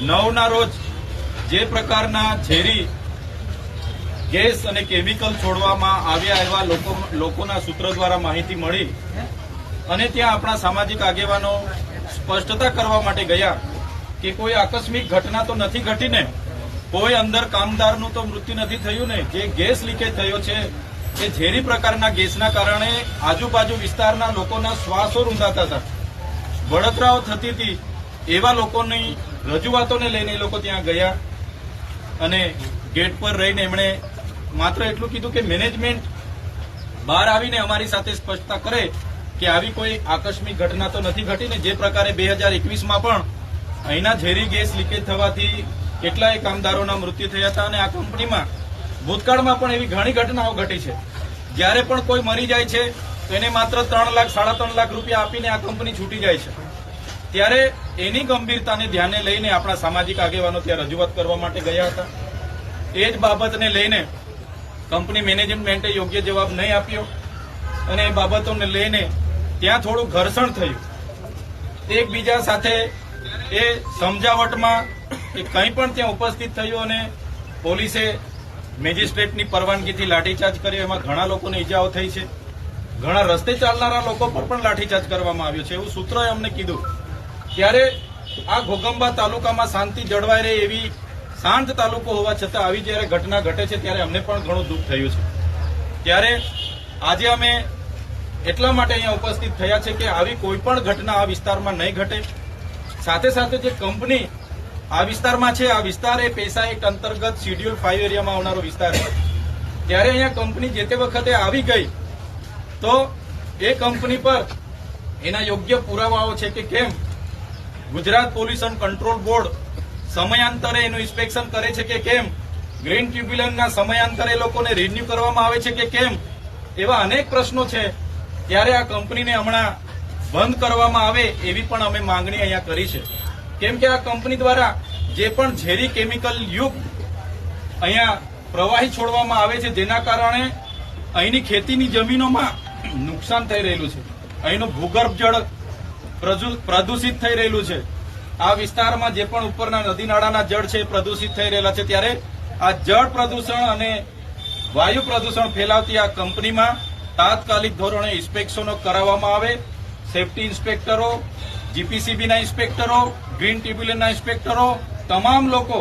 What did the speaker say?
9ના રોજ જે પ્રકારના ઝેરી ગેસ અને કેમિકલ છોડવામાં આવ્યા એવા લોકોના સૂત્ર દ્વારા માહિતી મળી અને ત્યાં આપણા સામાજિક આગેવાનો સ્પષ્ટતા કરવા માટે ગયા કે કોઈ આકસ્મિક ઘટના તો નથી ઘટીને, કોઈ અંદર કામદારનું તો મૃત્યુ નથી થયું ને. જે ગેસ લીકેજ થયો છે એ ઝેરી પ્રકારના ગેસના કારણે આજુબાજુ વિસ્તારના લોકોના શ્વાસો રૂંધાતા હતા, બળતરાઓ થતી હતી. એવા લોકોની રજૂઆતોને લઈને એ લોકો ત્યાં ગયા અને ગેટ પર રહીને એમણે માત્ર એટલું કીધું કે મેનેજમેન્ટ બહાર આવીને અમારી સાથે સ્પષ્ટતા કરે કે આવી કોઈ આકસ્મિક ઘટના તો નથી ઘટીને. જે પ્રકારે 2021માં પણ અહીંના ઝેરી ગેસ લીકેજ થવાથી કેટલાય કામદારોના મૃત્યુ થયા હતા અને આ કંપનીમાં ભૂતકાળમાં પણ એવી ઘણી ઘટનાઓ ઘટી છે. જ્યારે પણ કોઈ મરી જાય છે તો એને માત્ર 3 લાખ 3.5 લાખ રૂપિયા આપીને આ કંપની છૂટી જાય છે. ત્યારે એની ગંભીરતાને ધ્યાને લઈને આપણા સામાજિક આગેવાનો ત્યાં રજૂઆત કરવા માટે ગયા હતા. એ જ બાબતને લઈને કંપની મેનેજમેન્ટે યોગ્ય જવાબ નહીં આપ્યો અને એ બાબતોને લઈને ત્યાં થોડું ઘર્ષણ થયું. એકબીજા સાથે એ સમજાવટમાં કે કંઈ પણ ત્યાં ઉપસ્થિત થયું અને પોલીસે મેજિસ્ટ્રેટની પરવાનગીથી લાઠીચાર્જ કર્યો. એમાં ઘણા લોકોને ઈજાઓ થઈ છે, ઘણા રસ્તે ચાલનારા લોકો પર પણ લાઠીચાર્જ કરવામાં આવ્યો છે એવું સૂત્રોએ અમને કીધું. ત્યારે આ ઘોગંબા તાલુકામાં શાંતિ જળવાઈ રહે એવી શાંત તાલુકો હોવા છતાં આવી જ્યારે ઘટના ઘટે છે ત્યારે અમને પણ ઘણું દુઃખ થયું છે. ત્યારે આજે અમે એટલા માટે અહીંયા ઉપસ્થિત થયા છે કે આવી કોઈ પણ ઘટના આ વિસ્તારમાં નહીં ઘટે. સાથે સાથે જે કંપની આ વિસ્તારમાં છે, આ વિસ્તાર એ પેસા એક્ટ અંતર્ગત શેડ્યુલ 5 એરિયામાં આવનારો વિસ્તાર છે. ત્યારે અહીંયા કંપની જે તે વખતે આવી ગઈ તો એ કંપની પર એના યોગ્ય પુરાવાઓ છે કે કેમ ગુજરાત પોલ્યુશન કંટ્રોલ બોર્ડ સમયાંતરે એનું ઇન્સ્પેક્શન કરે છે કે કેમ, ગ્રીન ટ્રિબ્યુનલના સમયાંતરે લોકોને રિન્યુ કરવામાં આવે છે કે કેમ, એવા અનેક પ્રશ્નો છે. ત્યારે આ કંપનીને હમણાં બંધ કરવામાં આવે એવી પણ અમે માંગણી અહીંયા કરી છે. કેમ કે આ કંપની દ્વારા જે પણ ઝેરી કેમિકલ યુક્ત અહીંયા પ્રવાહી છોડવામાં આવે છે જેના કારણે અહીંની ખેતીની જમીનોમાં નુકસાન થઈ રહેલું છે, અહીંનું ભૂગર્ભ જળ પ્રદૂષિત થઈ રહેલું છે. આ વિસ્તારમાં જે પણ ઉપરના નદી નાળાના જળ છે પ્રદૂષિત થઈ રહેલા છે. ત્યારે આ જળ પ્રદૂષણ અને વાયુ પ્રદૂષણ ફેલાવતી આ કંપનીમાં તાત્કાલિક ધોરણે ઇન્સ્પેક્શનો કરાવવામાં આવે. સેફટી ઇન્સ્પેક્ટરો, જીપીસીબીના ઇન્સ્પેક્ટરો, ગ્રીન ટ્રિબ્યુનલના ઇન્સ્પેક્ટરો, તમામ લોકો